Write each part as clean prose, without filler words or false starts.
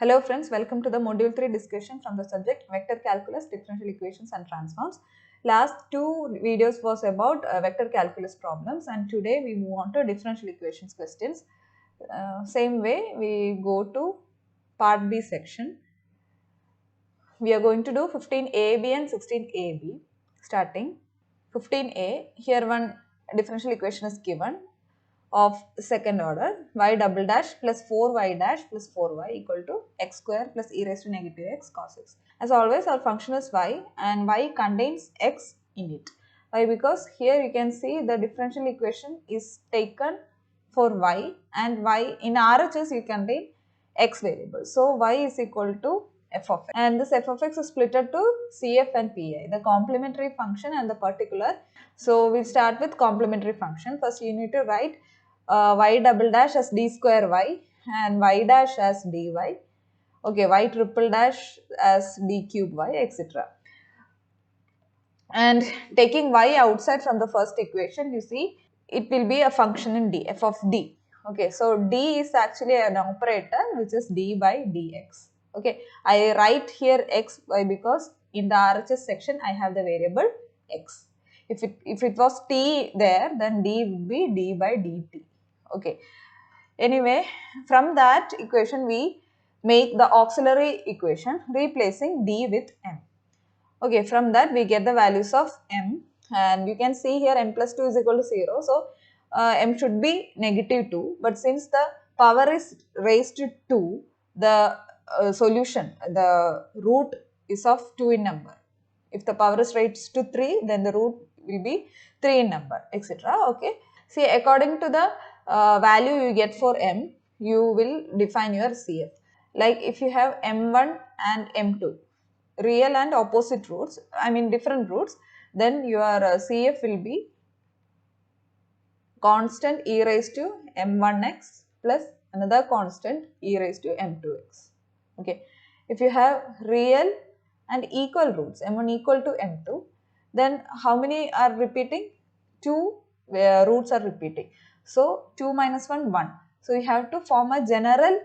Hello friends, welcome to the module 3 discussion from the subject vector calculus, differential equations and transforms. Last two videos was about vector calculus problems, and today we move on to differential equations questions. Same way we go to part B section. We are going to do 15AB and 16AB starting. 15A, here one differential equation is given of second order, y double dash plus 4y dash plus 4y equal to x square plus e raised to negative x cos x. As always, our function is y and y contains x in it. Why? Because here you can see the differential equation is taken for y, and y in RHS you contain x variable. So y is equal to f of x, and this f of x is split to CF and PI, the complementary function and the particular. So we'll start with complementary function. First you need to write y double dash as d square y and y dash as dy, okay, y triple dash as d cube y, etc. And taking y outside from the first equation, you see it will be a function in d, f of d. Okay, so d is actually an operator which is d by dx. Okay, I write here x y because in the RHS section I have the variable x. If it was t there, then d would be d by dt. Okay, anyway, from that equation we make the auxiliary equation replacing d with m. Okay, from that we get the values of m, and you can see here m plus 2 is equal to 0. So m should be negative 2, but since the power is raised to 2, the solution, the root is of 2 in number. If the power is raised to 3, then the root will be 3 in number, etc. Okay, see, according to the value you get for m, you will define your CF. Like if you have m1 and m2, real and opposite roots, I mean different roots, then your CF will be constant e raised to m1x plus another constant e raised to m2x. Okay, if you have real and equal roots, m1 equal to m2, then how many are repeating? 2 roots are repeating. So 2 minus 1, 1. So you have to form a general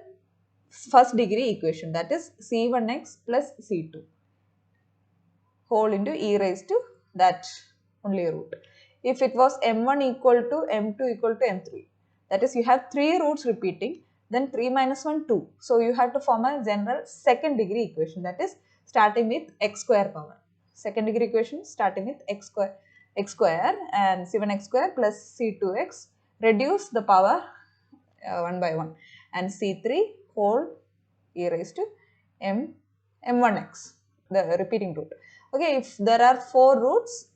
first degree equation, that is c1x plus c2 whole into e raised to that only root. If it was m1 equal to m2 equal to m3, that is you have 3 roots repeating, then 3 minus 1, 2. So you have to form a general second degree equation, that is starting with x square power. Second degree equation starting with x square and c1x square plus c2x, reduce the power 1 by 1, and c3 whole e raised to m1x, the repeating root. Okay, if there are 4 roots,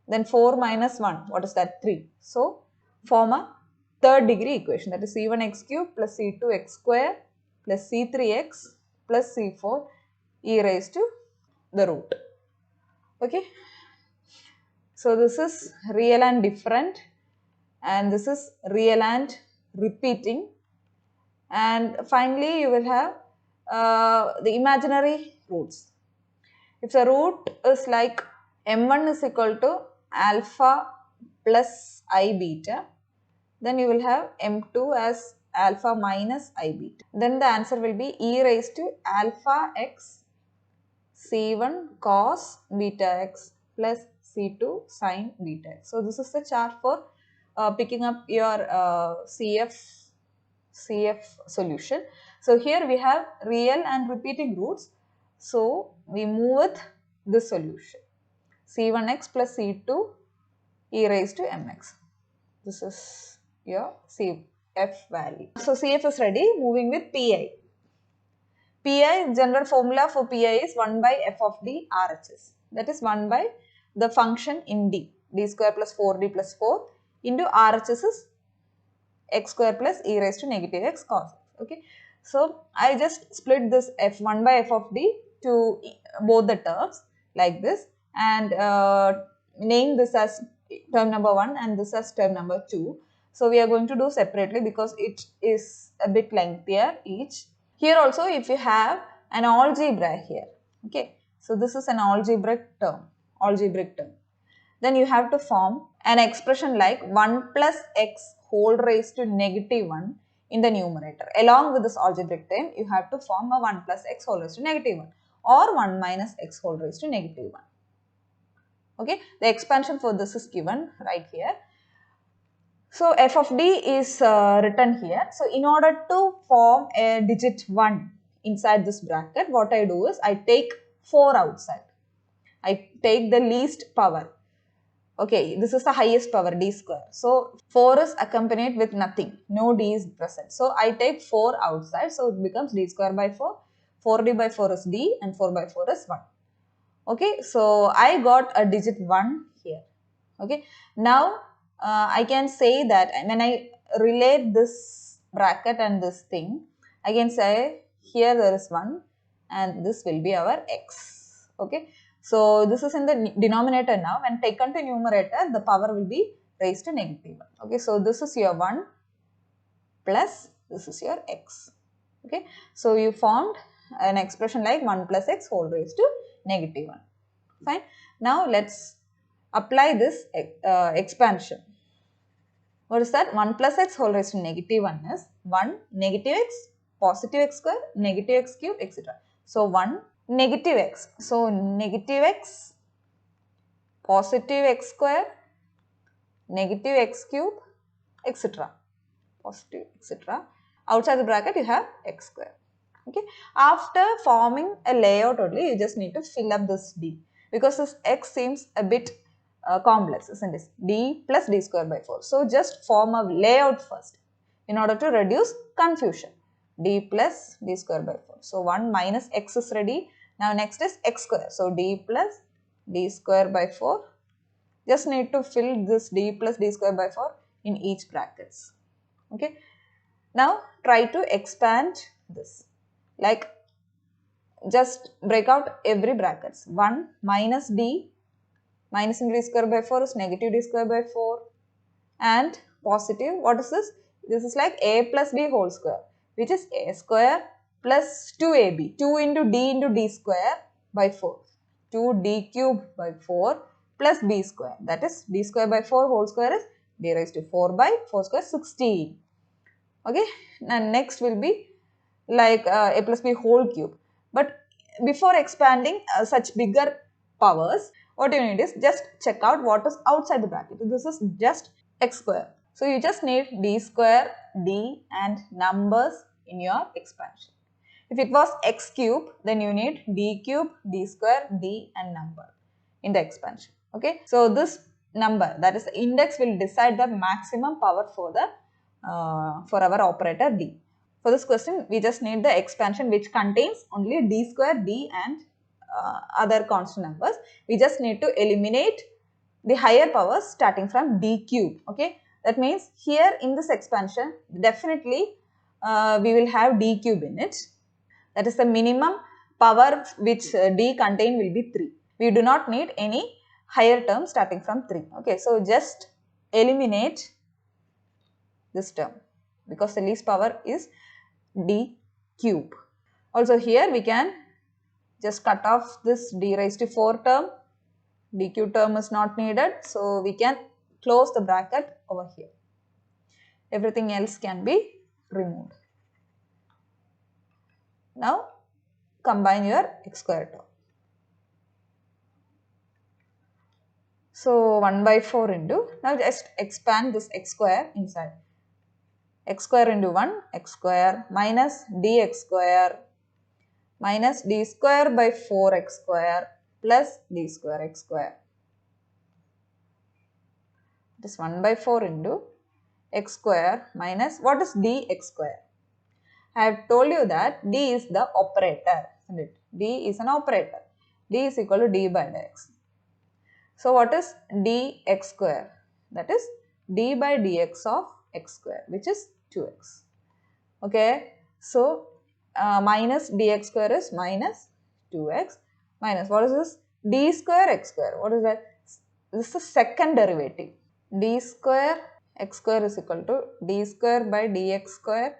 then 4 minus 1, what is that? 3. So form a third degree equation, that is c1x cube plus c2x square plus c3x plus c4 e raised to the root. Okay, so this is real and different, and this is real and repeating, and finally you will have the imaginary roots. If the root is like m1 is equal to alpha plus I beta, then you will have m2 as alpha minus I beta. Then the answer will be e raised to alpha x c1 cos beta x plus c2 sin beta x. So this is the chart for picking up your CF solution. So here we have real and repeating roots. So we move with this solution, c1x plus c2 e raised to mx. This is your CF value. So CF is ready. Moving with PI. PI, general formula for PI is 1 by f of d RHS. That is 1 by the function in d square plus 4d plus 4 into RHS is x square plus e raised to negative x cos x. Okay, so I just split this f1 by f of d to both the terms like this, and name this as term number 1 and this as term number 2. So we are going to do separately because it is a bit lengthier each. Here also, if you have an algebra here, okay, so this is an algebraic term, then you have to form an expression like 1 plus x whole raised to negative 1 in the numerator. Along with this algebraic term, you have to form a 1 plus x whole raised to negative 1 or 1 minus x whole raised to negative 1. Okay, the expansion for this is given right here. So f of d is written here. So in order to form a digit 1 inside this bracket, what I do is I take 4 outside. I take the least power. Okay, this is the highest power, d square. So 4 is accompanied with nothing. No d is present. So I take 4 outside. So it becomes d square by 4. 4d by 4 is d and 4 by 4 is 1. Okay, so I got a digit 1 here. Okay, now I can say that when I relate this bracket and this thing, I can say here there is 1 and this will be our x. Okay, so this is in the denominator now. When taken to numerator, the power will be raised to negative 1. Okay, so this is your 1 plus this is your x. Okay, so you formed an expression like 1 plus x whole raised to negative 1. Fine. Now let's apply this expansion. What is that? 1 plus x whole raised to negative 1 is 1 negative x, positive x square, negative x cube, etc. So 1 negative x. So negative x, positive x square, negative x cube, etc. Positive, etc. Outside the bracket you have x square. Okay. After forming a layout only, you just need to fill up this d, because this x seems a bit complex, isn't it? D plus d square by 4. So just form a layout first in order to reduce confusion. D plus d square by 4. So 1 minus x is ready. Now next is x square. So d plus d square by 4. Just need to fill this d plus d square by 4 in each brackets. Okay. Now try to expand this. Like just break out every brackets. 1 minus d minus d square by 4 is negative d square by 4 and positive. What is this? This is like a plus d whole square, which is a square plus 2ab. 2 into d square by 4. 2d cube by 4 plus b square. That is d square by 4 whole square is d raised to 4 by 4 square 16. Okay. And next will be like a plus b whole cube. But before expanding such bigger powers, what you need is just check out what is outside the bracket. This is just x square. So you just need d square, d and numbers in your expansion. If it was x cube, then you need d cube, d square, d and number in the expansion. Okay. So this number, that is the index, will decide the maximum power for the for our operator d. For this question, we just need the expansion which contains only d square, d and other constant numbers. We just need to eliminate the higher powers starting from d cube. Okay, that means here in this expansion, definitely we will have d cube in it. That is the minimum power which d contain will be 3. We do not need any higher term starting from 3. Okay, so just eliminate this term because the least power is d cube. Also here we can just cut off this d raised to 4 term. D cube term is not needed. So we can close the bracket over here. Everything else can be removed. Now combine your x square term. So 1 by 4 into, now just expand this x square inside. X square into 1, x square minus dx square minus d square by 4x square plus d square x square. This 1 by 4 into x square minus, what is dx square? I have told you that d is the operator, isn't it? D is an operator. D is equal to d by dx. So what is dx square? That is d by dx of x square, which is 2x. Okay, so minus dx square is minus 2x minus, what is this? D square x square. What is that? This is the second derivative. D square x square is equal to d square by dx square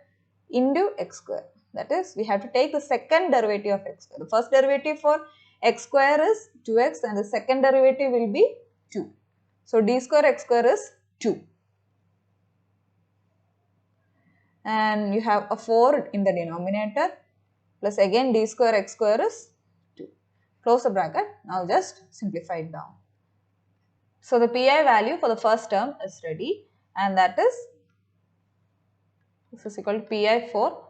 into x square. That is, we have to take the second derivative of x square. The first derivative for x square is 2x and the second derivative will be 2. So d square x square is 2. and you have a 4 in the denominator plus again d square x square is 2. Close the bracket. Now just simplify it down. So the pi value for the first term is ready, and that is this is equal to pi for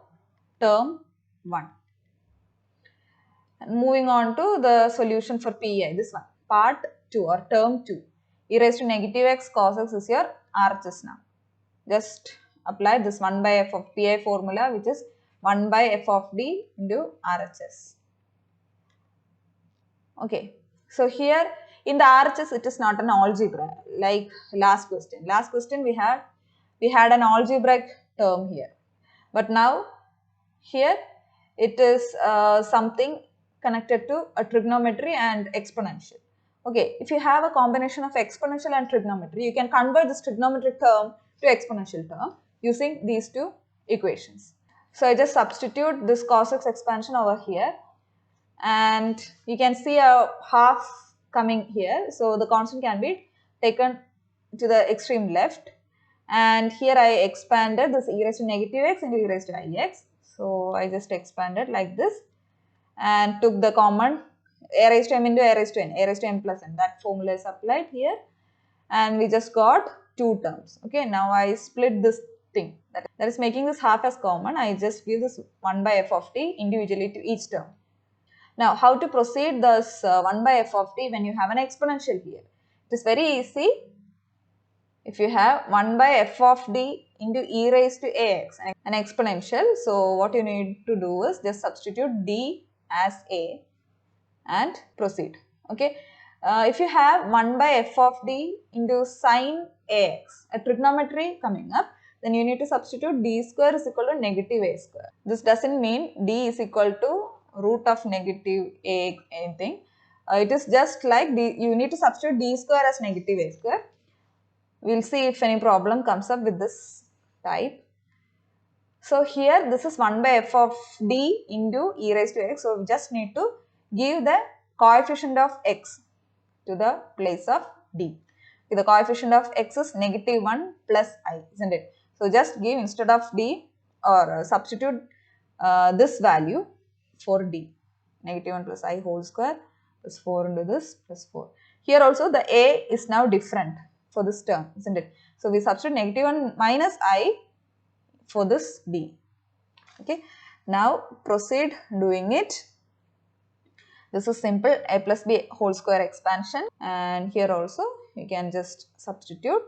term 1. And moving on to the solution for pi, this one, part 2 or term 2. E raised to negative x cos x is your RHS now. Just apply this 1 by f of pi formula, which is 1 by f of d into RHS. Okay, so here in the RHS it is not an algebra like last question. Last question we had an algebraic term here, but now here it is something connected to a trigonometry and exponential. Okay, if you have a combination of exponential and trigonometry, you can convert this trigonometric term to exponential term using these two equations. So I just substitute this cos x expansion over here, and you can see a half coming here. So the constant can be taken to the extreme left, and here I expanded this e raised to negative x into e raised to ix. So I just expanded like this and took the common a raised to m into a raised to n, a raised to m plus n. That formula is applied here, and we just got two terms. Okay, now I split this thing, that is making this half as common. I just give this 1 by f of t individually to each term. Now, how to proceed this 1 by f of t when you have an exponential here? It is very easy. If you have 1 by f of d into e raised to ax, an exponential, so what you need to do is just substitute d as a and proceed. Okay. If you have 1 by f of d into sine ax, a trigonometry coming up, then you need to substitute d square is equal to negative a square. This doesn't mean d is equal to root of negative a anything. It is just like you need to substitute d square as negative a square. We will see if any problem comes up with this type. So here this is 1 by f of d into e raised to x. So we just need to give the coefficient of x to the place of d. Okay, the coefficient of x is negative 1 plus I, isn't it? So just give instead of d or substitute this value for d, negative 1 plus I whole square plus 4 into this plus 4. Here also the a is now different for this term, isn't it? So we substitute negative 1 minus I for this d. Okay, now proceed doing it. This is simple a plus b whole square expansion, and here also you can just substitute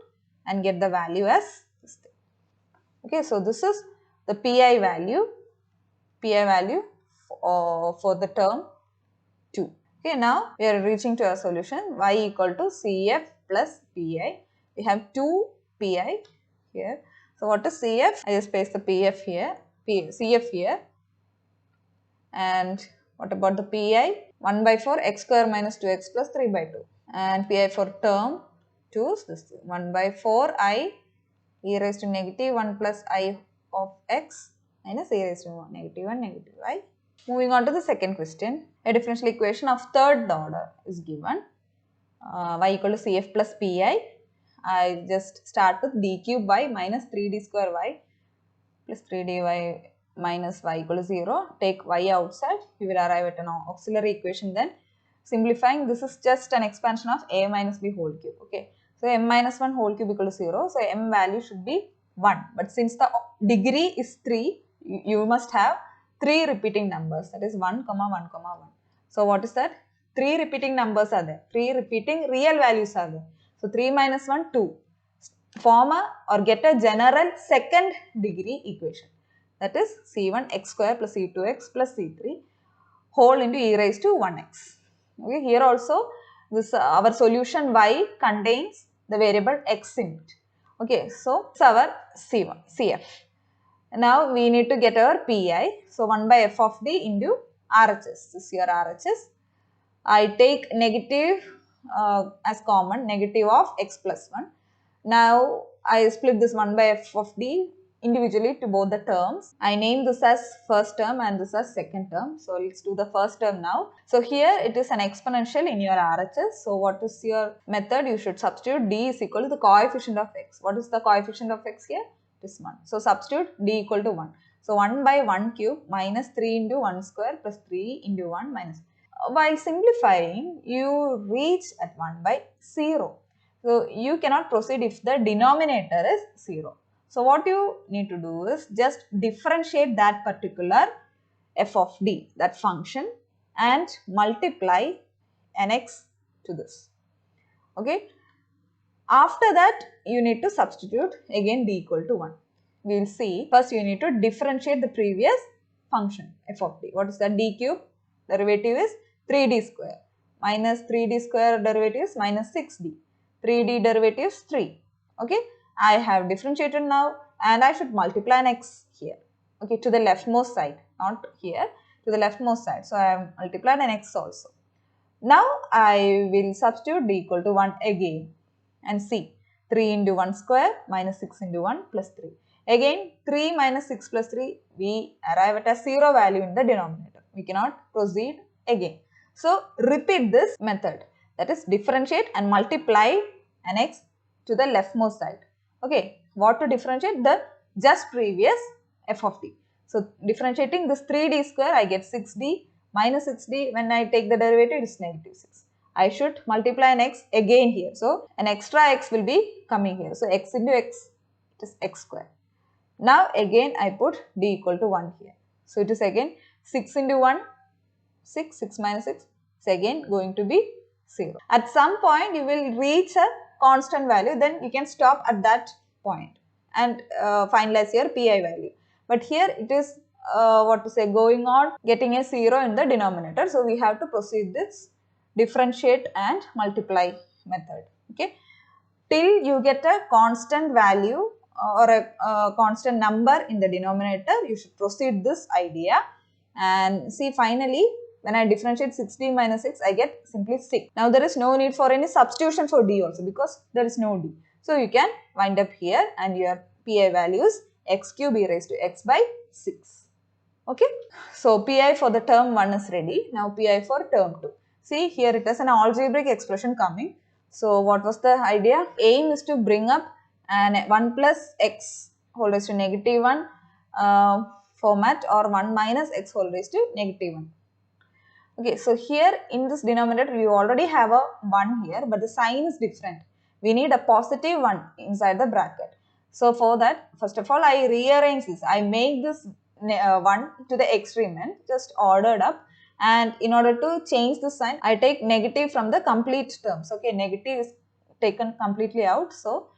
and get the value as this thing. Okay, so this is the pi value for the term 2. Okay, now we are reaching to a solution y equal to cf plus pi. We have 2 pi here. So what is cf? I just paste the cf here. And what about the pi? 1 by 4 x square minus 2x plus 3 by 2. And pi for term 2 is this 1 by 4 I e raised to negative 1 plus I of x minus e raised to negative 1 negative I. Moving on to the second question. A differential equation of third order is given. Y equal to cf plus pi. I just start with d cube by minus 3d square y plus 3dy minus y equal to 0. Take y outside. We will arrive at an auxiliary equation then. Simplifying, this is just an expansion of a minus b whole cube. Okay. So m minus 1 whole cube equal to 0. So m value should be 1. But since the degree is 3, you must have 3 repeating numbers. That is 1, 1, 1. So what is that? 3 repeating numbers are there. 3 repeating real values are there. So 3 minus 1, 2. Form or get a general second degree equation. That is c1 x square plus c2x plus c3 whole into e raised to 1x. Okay, here also this our solution y contains the variable x in it. Okay, so it's our c1 cf. Now we need to get our pi. So 1 by f of d into RHS. This is your RHS. I take negative as common, negative of x plus 1. Now I split this 1 by f of d individually to both the terms. I name this as first term and this as second term. So let's do the first term now. So here it is an exponential in your RHS. So what is your method? You should substitute d is equal to the coefficient of x. What is the coefficient of x here? It is 1. So substitute d equal to 1. So 1 by 1 cube minus 3 into 1 square plus 3 into 1 minus. By simplifying, you reach at 1 by 0. So you cannot proceed if the denominator is 0. So what you need to do is just differentiate that particular f of d, that function, and multiply nx to this. Okay. After that, you need to substitute again d equal to 1. We will see. First, you need to differentiate the previous function f of d. What is that? D cube derivative is 3d square minus 3d square derivative is minus 6d. 3d derivative is 3. Okay. I have differentiated now and I should multiply an x here. Okay, to the leftmost side, not here, to the leftmost side. So I have multiplied an x also. Now I will substitute d equal to 1 again and see 3 into 1 square minus 6 into 1 plus 3. Again 3 minus 6 plus 3, we arrive at a 0 value in the denominator. We cannot proceed again. So repeat this method, that is differentiate and multiply an x to the leftmost side. Okay, what to differentiate? The just previous f of d. So differentiating this 3d square, I get 6d minus 6d. When I take the derivative, it is negative 6. I should multiply an x again here. So an extra x will be coming here. So x into x, it is x square. Now again I put d equal to 1 here. So it is again 6 into 1, 6, 6 minus 6, it's again going to be 0. At some point you will reach a constant value, then you can stop at that point and finalize your pi value. But here it is going on getting a 0 in the denominator. So we have to proceed this differentiate and multiply method. Okay, till you get a constant value or a constant number in the denominator, you should proceed this idea. And see, finally when I differentiate 6d minus 6, I get simply 6. Now there is no need for any substitution for d also because there is no d. So you can wind up here and your pi value is x cube e raised to x by 6. Okay. So pi for the term 1 is ready. Now pi for term 2. See, here it is an algebraic expression coming. So what was the idea? Aim is to bring up an 1 plus x whole raised to negative 1 format, or 1 minus x whole raised to negative 1. Okay, so here in this denominator we already have a 1 here, but the sign is different. We need a positive 1 inside the bracket. So for that, first of all, I rearrange this. I make this 1 to the extreme end, just ordered up. And in order to change the sign, I take negative from the complete terms. Okay, negative is taken completely out. So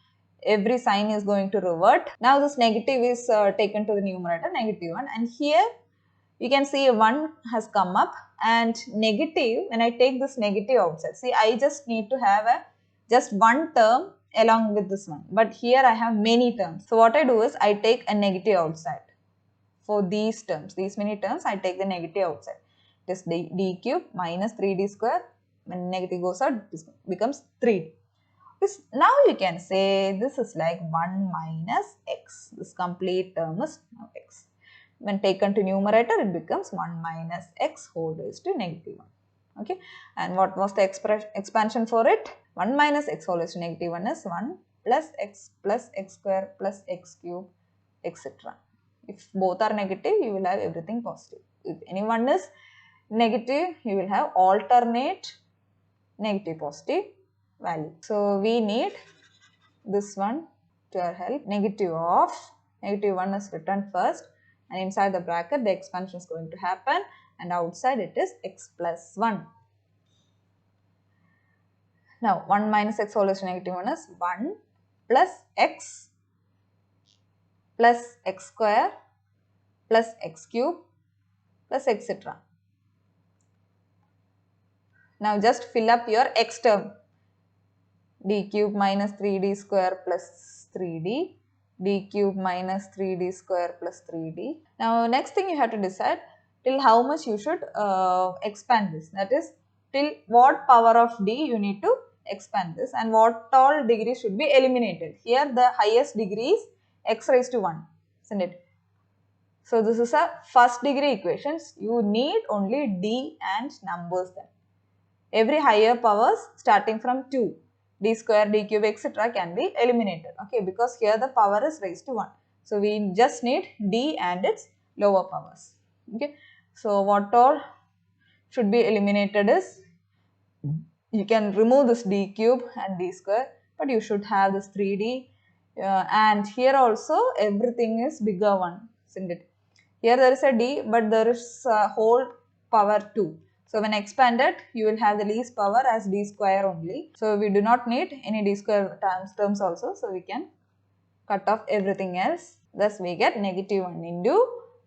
every sign is going to revert. Now this negative is taken to the numerator, negative 1. And here you can see 1 has come up, and negative, when I take this negative outside, see, I just need to have just one term along with this one, but here I have many terms. So what I do is I take a negative outside for these terms, these many terms. I take the negative outside. It is d cube minus 3d square. When negative goes out, this becomes 3d. Now you can say this is like 1 minus x. This complete term is now x. When taken to numerator, it becomes 1 minus x whole raised to negative 1. Okay. And what was the expansion for it? 1 minus x whole raised to negative 1 is 1 plus x square plus x cube, etc. If both are negative, you will have everything positive. If any one is negative, you will have alternate negative positive value. So we need this one to our help. Negative 1 is written first, and inside the bracket the expansion is going to happen, and outside it is x plus 1. Now 1 minus x whole raised to negative 1 is 1 plus x square plus x cube plus etc. Now just fill up your x term. D cube minus 3d square plus 3d, d cube minus 3d square plus 3d. Now next thing you have to decide till how much you should expand this. That is, till what power of d you need to expand this, and what all degrees should be eliminated. Here the highest degree is x raised to 1, isn't it? So this is a first degree equations. You need only d and numbers then. Every higher powers starting from 2. D square, d cube, etc. can be eliminated. Okay, because here the power is raised to 1. So we just need d and its lower powers. Okay. So what all should be eliminated is, you can remove this d cube and d square, but you should have this 3d, and here also everything is bigger one, isn't it? Here there is a d, but there is a whole power 2. So when expanded, you will have the least power as d square only. So we do not need any d square terms also. So we can cut off everything else. Thus we get negative 1 into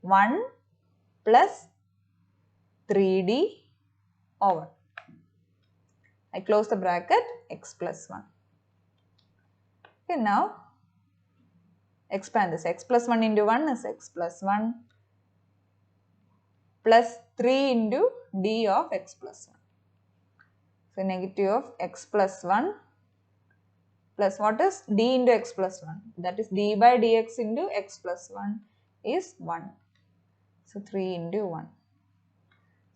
1 plus 3d over. I close the bracket, x plus 1. Okay, now expand this. X plus 1 into 1 is x plus 1 plus 3 into d of x plus 1. So negative of x plus 1 plus what is d into x plus 1? That is d by dx into x plus 1 is 1. So 3 into 1.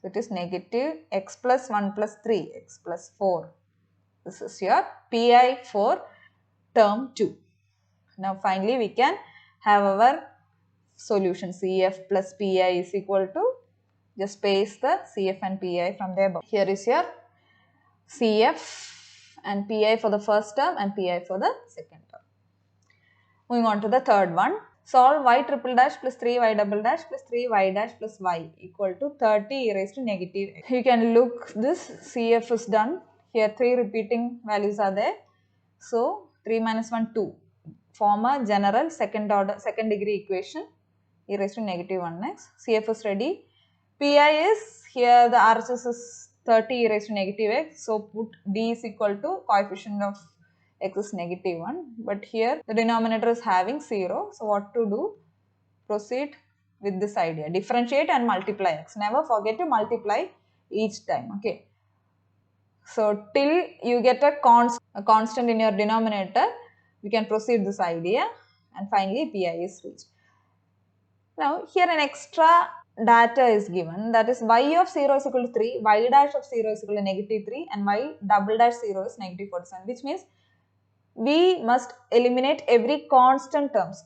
So it is negative x plus 1 plus 3, x plus 4. This is your pi for term 2. Now finally we can have our solution. CF plus pi is equal to, just paste the CF and pi from the above. Here is your CF and pi for the first term and pi for the second term. Moving on to the third one. Solve y triple dash plus 3y double dash plus 3y dash plus y equal to 30 e raised to negative x. You can look this, CF is done. Here 3 repeating values are there. So 3 minus 1, 2. Form a general second degree equation, e raised to negative 1x. CF is ready. Pi is, here the RHS is 30 e raised to negative x. So put d is equal to coefficient of x is negative 1. But here the denominator is having 0. So what to do? Proceed with this idea. Differentiate and multiply x. Never forget to multiply each time. Okay. So till you get a constant in your denominator, you can proceed this idea, and finally pi is reached. Now here an extra data is given, that is y of 0 is equal to 3, y dash of 0 is equal to negative 3 and y double dash 0 is negative 47, which means we must eliminate every constant terms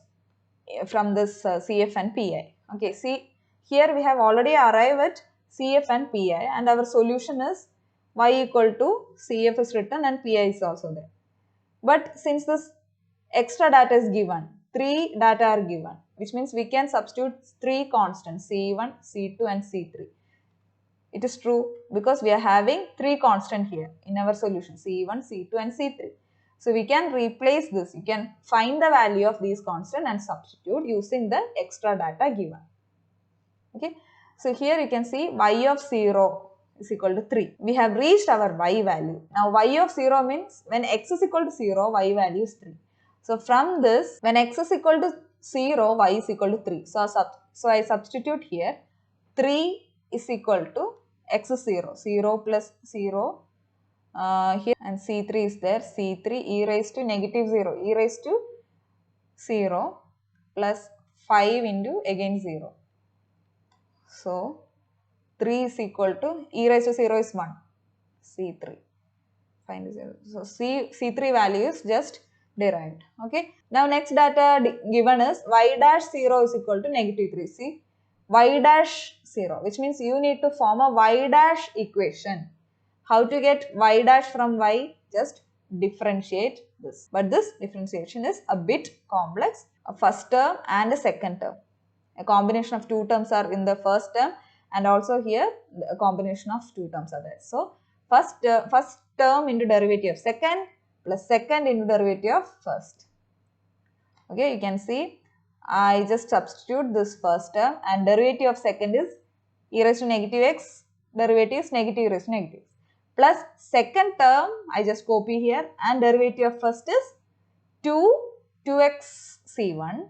from this CF and PI. Okay, see here we have already arrived at CF and PI and our solution is y equal to CF is written and PI is also there. But since this extra data is given, 3 data are given, which means we can substitute 3 constants C1, C2 and C3. It is true because we are having 3 constants here in our solution, C1, C2 and C3. So we can replace this. You can find the value of these constants and substitute using the extra data given. Okay. So here you can see y of 0 is equal to 3. We have reached our y value. Now y of 0 means when x is equal to 0, y value is 3. So from this, when x is equal to 0, y is equal to 3. So I substitute here 3 is equal to x is 0. 0 plus 0 here, and C3 is there. C3 e raised to negative 0. E raised to 0 plus 5 into again 0. So 3 is equal to e raised to 0 is 1. C3. Find 0. So C3 value is just derived. Okay. Now next data given is y dash 0 is equal to negative 3. See, y dash 0, which means you need to form a y dash equation. How to get y dash from y? Just differentiate this. But this differentiation is a bit complex. A first term and a second term. A combination of 2 terms are in the first term, and also here a combination of 2 terms are there. So first term into derivative of second plus second into derivative of first. Okay, you can see I just substitute this first term and derivative of second is e raised to negative x, derivative is negative e raised to negative. Plus second term I just copy here and derivative of first is 2x c1,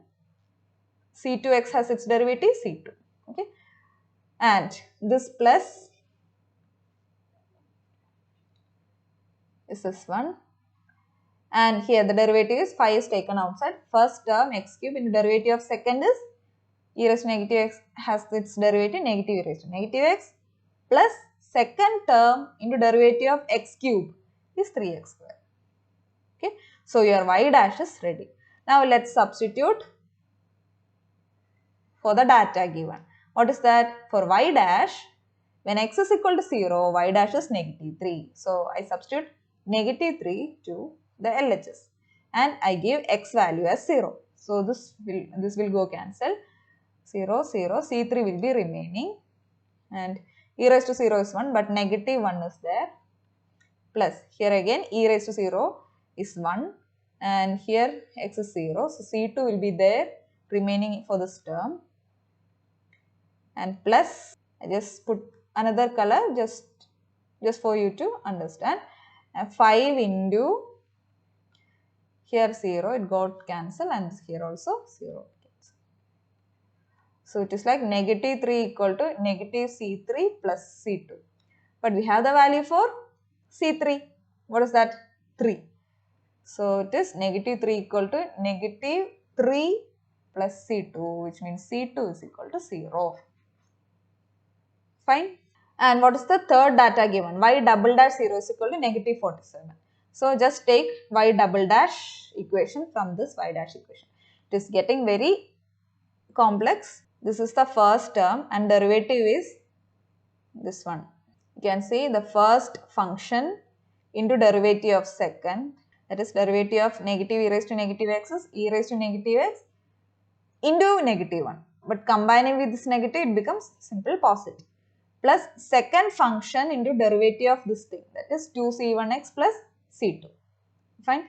c2x has its derivative c2. Okay, and this plus is this one, and here the derivative is 5 is taken outside. First term x cube into derivative of second is e raised to negative x has its derivative negative e raised to negative x plus second term into derivative of x cube is 3x square. Okay, so your y dash is ready. Now let's substitute for the data given. What is that? For y dash, when x is equal to 0, y dash is negative 3. So I substitute negative 3 to the LHS and I give x value as 0. So this will go cancel. 0, 0, C3 will be remaining and e raised to 0 is 1 but negative 1 is there, plus here again e raised to 0 is 1 and here x is 0. So C2 will be there remaining for this term, and plus I just put another color just for you to understand. 5 into here 0, it got cancelled, and here also 0. So it is like negative 3 equal to negative C3 plus C2. But we have the value for C3. What is that? 3. So it is negative 3 equal to negative 3 plus C2, which means C2 is equal to 0. Fine. And what is the third data given? Y double dash 0 is equal to negative 47. So just take y double dash equation from this y dash equation. It is getting very complex. This is the first term and derivative is this one. You can see the first function into derivative of second, that is derivative of negative e raised to negative x is e raised to negative x into negative 1. But combining with this negative, it becomes simple positive. Plus second function into derivative of this thing, that is 2c1x plus c2. Fine.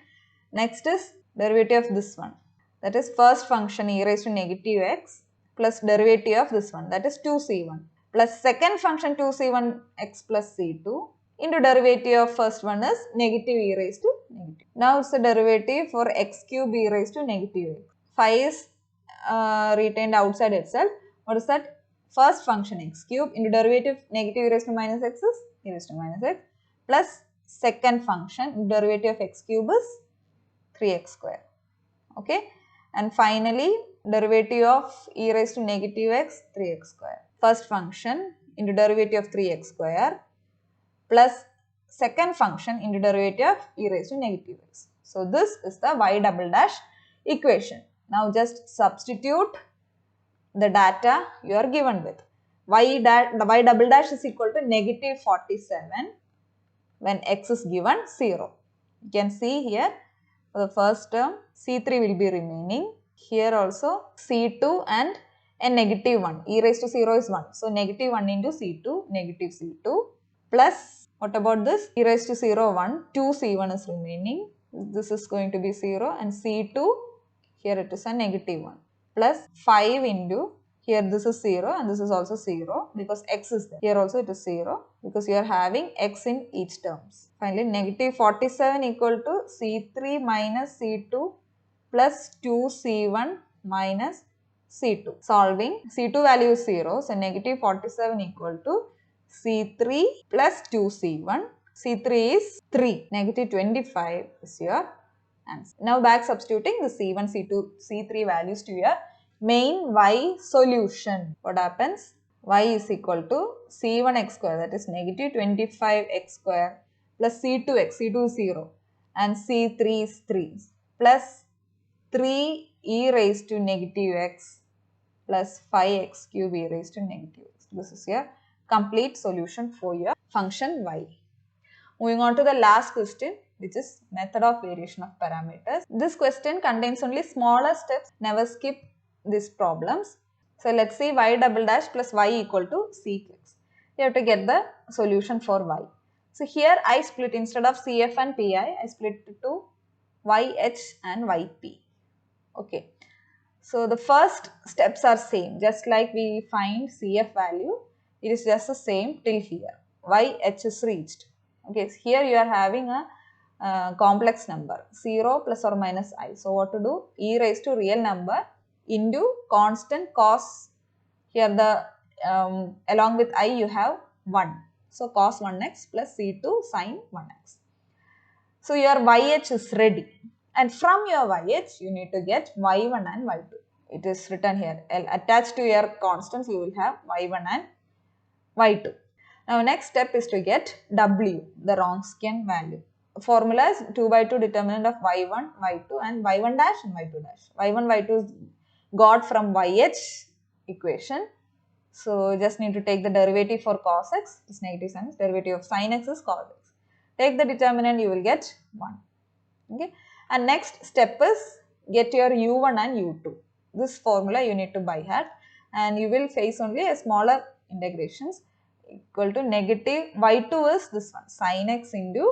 Next is derivative of this one, that is first function e raised to negative x plus derivative of this one, that is 2c1 plus second function 2c1x plus c2 into derivative of first one is negative e raised to negative. Now it's the derivative for x cube e raised to negative x. 5 is retained outside itself. What is that? First function x cube into derivative negative e raised to minus x is e raised to minus x plus second function derivative of x cube is 3x square. Okay. And finally derivative of e raised to negative x 3x square. First function into derivative of 3x square plus second function into derivative of e raised to negative x. So this is the y double dash equation. Now just substitute the data you are given with. Y double dash is equal to negative 47 when x is given 0. You can see here for the first term C3 will be remaining. Here also C2 and a negative 1. E raised to 0 is 1. So negative 1 into C2, negative C2 plus what about this? E raised to 0, 1. 2C1 is remaining. This is going to be 0 and C2 here it is a negative 1 plus 5 into here this is 0 and this is also 0 because x is there. Here also it is 0 because you are having x in each terms. Finally negative 47 equal to C3 minus C2 plus 2C1 minus C2. Solving, C2 value is 0. So negative 47 equal to C3 plus 2C1. C3 is 3. Negative 25 is your answer. Now back substituting the C1, C2, C3 values to your main y solution. What happens? Y is equal to C1x square, that is negative 25x square plus C2x, C2 is 0 and C3 is 3 plus 3 e raised to negative x plus 5x cube e raised to negative x. This is your complete solution for your function y. Moving on to the last question, which is method of variation of parameters. This question contains only smaller steps. Never skip these problems. So let's see y double dash plus y equal to cx. You have to get the solution for y. So here I split, instead of cf and pi, I split it to yh and yp. Okay. So the first steps are same, just like we find cf value, it is just the same till here. yh is reached. Okay, so here you are having a complex number 0 plus or minus I. So what to do? E raised to real number into constant cos. Here the along with I you have 1. So cos 1x plus C2 sin 1x. So your yh is ready. And from your yh you need to get y1 and y2. It is written here. Attached to your constants you will have y1 and y2. Now next step is to get w, the Wronskian value. Formula is 2 by 2 determinant of y1, y2 and y1 dash and y2 dash. y1, y2 is got from yh equation. So just need to take the derivative for cos x, it is negative sin x, derivative of sin x is cos x. Take the determinant, you will get 1. Okay. And next step is get your u1 and u2. This formula you need to by heart, and you will face only a smaller integrations equal to negative y2 is this one, sin x into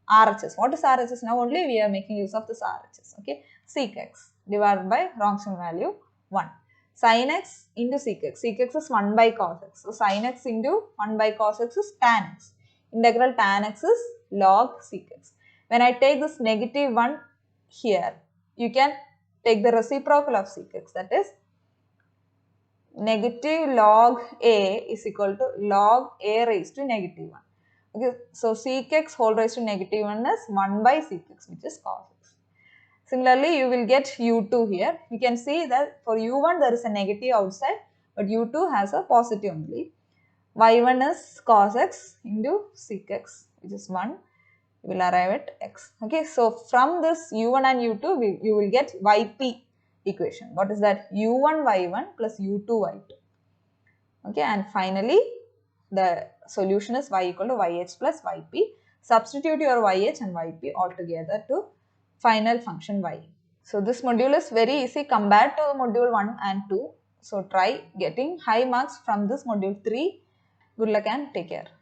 RHS. What is RHS? Now only we are making use of this RHS. Okay. Sec x divided by Wronskian value 1. Sin x into sec x. Sec x is 1 by cos x. So sin x into 1 by cos x is tan x. Integral tan x is log sec x. When I take this negative 1 here, you can take the reciprocal of sec x, that is negative log a is equal to log a raised to negative 1. Okay, so sec x whole raised to negative 1 is 1 by sec x, which is cos x. Similarly, you will get u2 here. You can see that for u1 there is a negative outside, but u2 has a positive only. y1 is cos x into sec x, which is 1. You will arrive at x. Okay, so from this u1 and u2, you will get yp equation. What is that? u1 y1 plus u2 y2. Okay, and finally the solution is y equal to yh plus yp. Substitute your yh and yp altogether to final function y. So this module is very easy compared to module 1 and 2. So try getting high marks from this module 3. Good luck and take care.